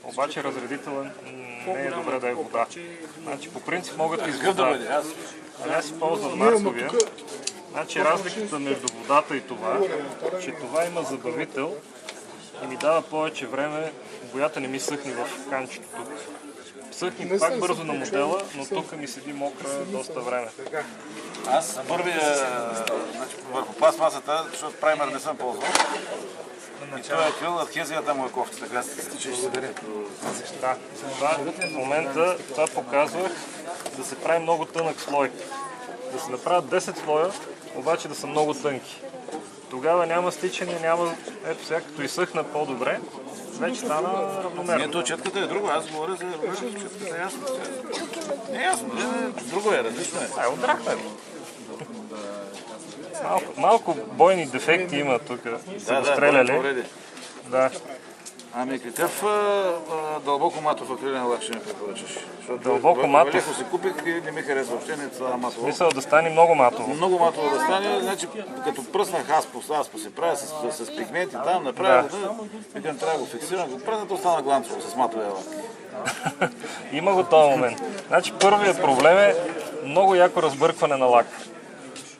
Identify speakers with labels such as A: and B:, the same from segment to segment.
A: Обаче разредителен не е добре да е вода. Значи по принцип могат и с вода. Аз си ползвам марсовия. Значи разликата между водата и това, че това има забавител и ми дава повече време, боята не ми съхне в канчето тук. Съхни пак бързо на модела, но тук ми седи мокра доста време.
B: Аз първия, върху пластмасата, защото праймер не съм ползвал. И той е крил, адхезията му е кофта, така се стича и се даре.
A: Да, в момента това показвах да се прави много тънък слой. Да се направят 10 слоя, обаче да са много тънки. Тогава няма стичане, няма... Ето сега, като изсъхна по-добре, вече стана равномерно.
B: Ето, четката е друго, аз говоря за четката е ясно. Не е ясно, друго е, различно е.
A: Отдрахме ли? Малко бойни дефекти има тук, са го стреляли. Да.
B: Ами какъв дълбоко матов акрилен лак ще ми препоръчаш?
A: Дълбоко матов?
B: Валехо си купих и не ми харесва въобще, не това матово.
A: Мисля да стане много матово.
B: Много матово да стане, значи като пръснах аспо се прави с пигменти там, направя вода, викам трябва да го фиксирам, го пръсна, то стана гланцово с матовия лак.
A: Има го този момент. Значи първият проблем е много яко разбъркване на лак.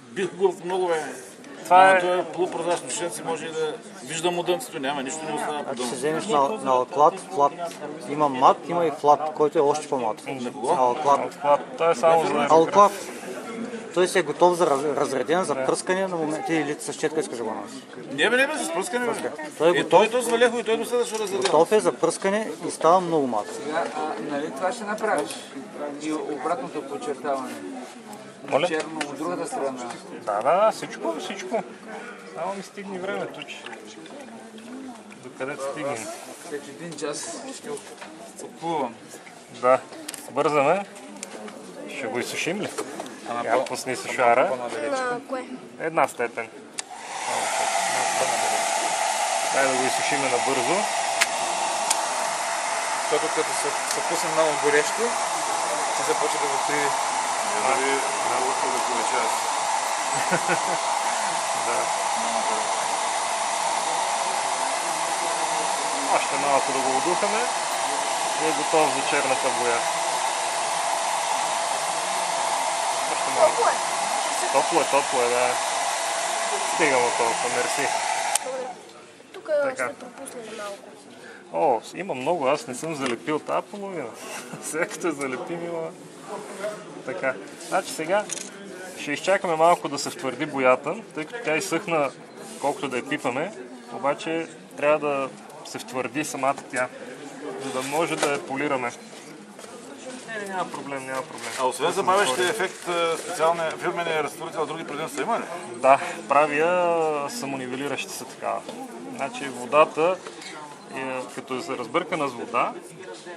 B: Бих го много
A: Това е...
B: Това е полупрозрачно шенци, може и да виждам удънцето, няма, нищо не остава по
C: Ако се вземеш на алклад, флат, има мат, има и флат, който е още по-мат.
B: На кого?
C: Алклад.
A: Това е само за...
C: Алклад. Той си е готов за разреден, за пръскане на момента или с четка искаш да го носи.
B: Не, с пръскане.
C: Той е готов.
B: Той с валехо и той достатъчно разреден.
C: Готов е за пръскане и става много мат.
D: Сега, нали това ще направиш? И обратното подчертаване.
A: Моля?
D: Черно от другата страна.
A: Да, всичко. Само ми стигне времето, че... Докъде стигнем?
D: След един час ще отплувам.
A: Да, бързаме. Ще го изсушим ли? Я пусни сушара.
E: На кое?
A: Една степен. Дай да го изсушим набързо.
D: Защото като се пусне много горещо, ще започне да го три.
B: Много да получава.
A: Да. Още малко да го удухаме и е готов за черната боя. Още малко. Топло е, да. Стигам от толкова, мерси.
E: Тук сме пропуснали малко.
A: О, има много, аз не съм залепил тази половина. Сега като залепим има... Така. Значи сега ще изчакаме малко да се втвърди боята, тъй като тя изсъхна колкото да я пипаме, обаче трябва да се втвърди самата тя, за да може да я полираме. Няма проблем.
B: А освен забавящия ефект, специалния фирмения разтворител, други предимства има ли?
A: Да, правя самонивелиращи се такава. Значи водата, като е разбъркана с вода,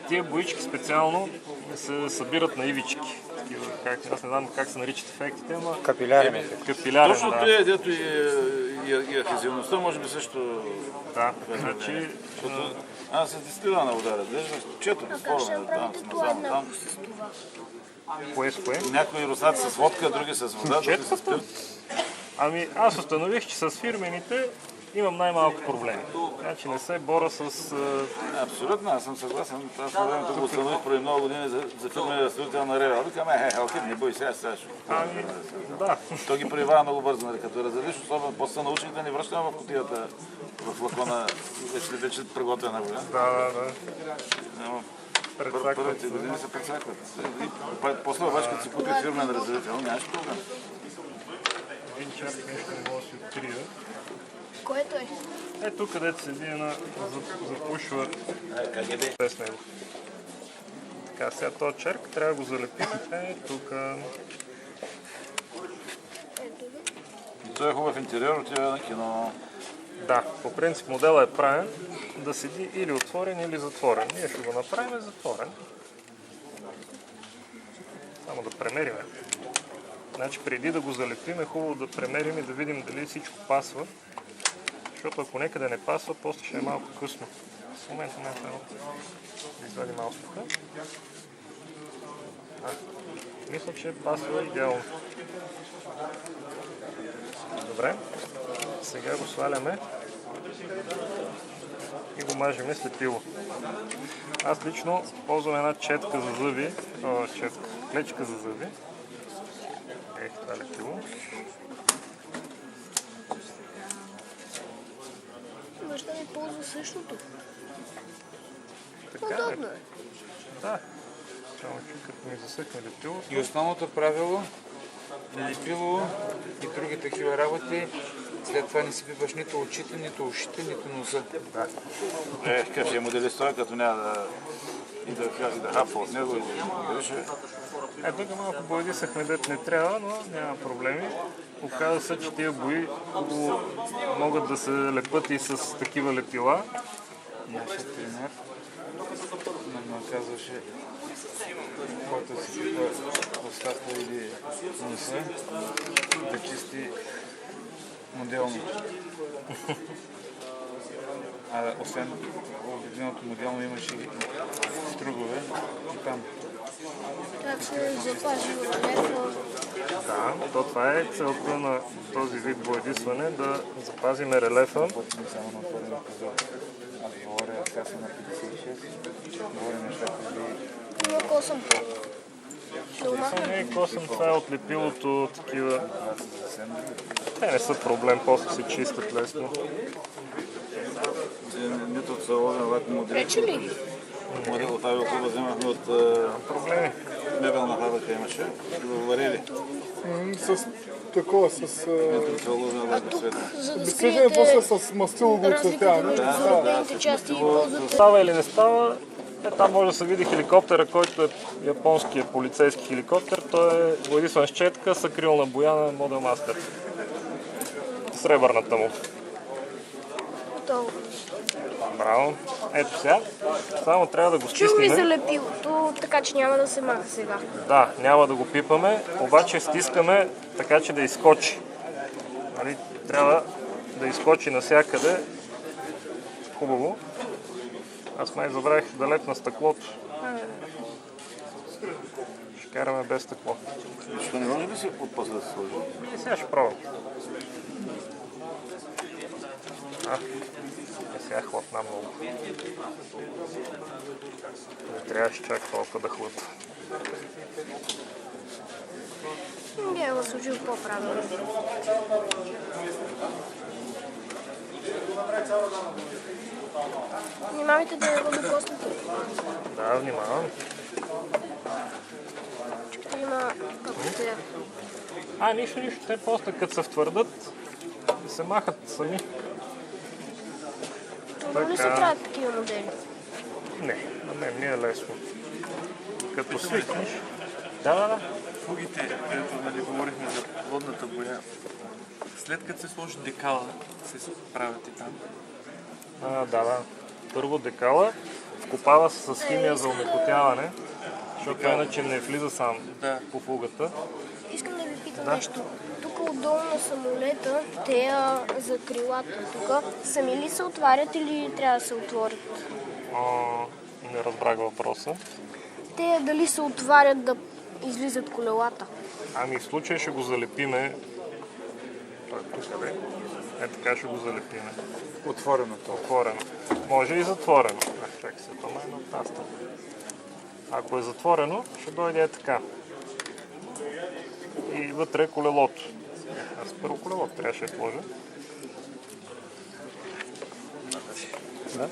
A: тия боички специално се събират на ивички. Аз не знам как се наричат ефектите, ама...
C: Капилярен ефект.
A: Капилярен,
B: Точно
A: да.
B: тия, дето и адхезивността, може би също...
A: Да, значи...
B: Аз се дистилирана вода, разглеждаш, чето безспорно, там.
A: Кое с кое?
B: Някои руснаци с водка, други с вода, други с спирт.
A: Ами аз установих, че с фирмените имам най-малко проблеми. Значи не се боря с...
B: Абсолютно, аз съм съгласен. Аз на времето го установих преди много години за фирмения разтворител на Ревел. Викаме, не бой сега, сега ще.
A: Ами, да.
B: Той ги проявява много бързо, нали, като разделиш, особено после се научих да не връщаме в кутията, в флакона, вече приготвена вода.
A: Да.
B: Първите години се прецакват. После обаче, като си купих фирмен разделител, нямаш проблем.
A: Един чак нещо не мога да си открия.
E: Което е?
A: Ето където седи една запушва без него. Така, сега този черк трябва да го залепим. Тук.
B: Той е хубав интериор, отива на кино.
A: Да, по принцип модела е правен да седи или отворен, или затворен. Ние ще го направим затворен. Само да премериме. Значи преди да го залепим е хубаво да премерим и да видим дали всичко пасва. Защото ако некъде не пасва, после ще е малко късно. В момента да извадим малко суха. Мисля, че пасва идеално. Добре. Сега го сваляме и го мажем с лепило. Аз лично ползвам една четка за зъби, клечка за зъби. Ех, това лепило.
E: Баща ми ползва същото.
A: Така е.
E: Удобно е.
A: Да. Само че като ми засъхне лепило.
D: И основното правило, лепило и други такива работи, след това не си пипаш нито очите, нито ушите, нито носа.
B: Каже моделист, като няма да хапва от него и да више.
A: Тук малко боядисахме, дет не трябва, но няма проблеми. Оказва се, че тия бои могат да се лепат и с такива лепила.
D: Нашия тренер нам казваше, който си пипа устата или носа, да чисти моделно. А освен обикновеното моделно имаше и стругове и там.
E: Как се запази релефа.
A: Да, то това е целта на този вид боядисване, да запазиме релефа.
D: Пътим само на отворена пазар. Аз говоря, така съм на 56, говоря нещата за
E: Има косъм по.
A: Това не е косъм, това е от лепилото, такива. Те не са проблем, после се чистят лесно.
B: Нито от салона, вако модели.
E: Пречи ли?
B: Модел от авиоклуба вземахме от
A: Проблеми.
B: мебелна фабрика имаше. Го варили.
F: С такова, с...
B: Целувна лъжна света.
E: За да
F: Свеждане после
E: скриете
F: с мастило го
E: разликата
F: оцветяване.
E: между заробените части и ползвате.
A: Става или не става, там може да се види хеликоптера, който е японския полицейски хеликоптер. Той е боядисван с четка с акрилна боя на Model Master. Сребърната му.
E: Готово.
A: Браво. Ето сега. Само трябва да го
E: Чул ми
A: стиснем.
E: за лепилото, така че няма да се маха сега.
A: Да, няма да го пипаме, обаче стискаме така, че да изскочи. Нали, трябва да изскочи навсякъде. Хубаво. Аз май забравих да лепна стъклото. Ще караме без стъкло.
B: Що не може ли се после да се сложи?
A: И сега ще пробвам. Сега хлътна много. Не трябваше чак толкова да хлътва.
E: Не го служил по-правилно. Внимавайте да не го докоснете.
A: Да, внимавам.
E: Ще има капотея.
A: Нищо. Те после като се втвърдат, се махат сами.
E: Трудно ли се правят такива модели?
A: Не, на мен ми е лесно. Като свикнеш. Да.
G: Фугите, където нали, говорихме за водната боя, след като се сложи декала, се правят и там.
A: Да. Първо декала, вкопава се с химия за омекотяване, защото иначе не влиза сам по фугата.
E: Искам да ви питам нещо. Тук отдолу на самолета, те за крилата тук, сами ли се отварят или трябва да се отворят?
A: Не разбрах въпроса.
E: Те дали се отварят да излизат колелата?
A: В случай ще го залепиме. Той тук къде? Така ще го залепиме.
D: отворено това.
A: Отворено. Може и затворено. Чакай се, това е на таста. Ако е затворено, ще дойде така. И вътре е колелото. Аз първо колелото трябваше да сложа. Да?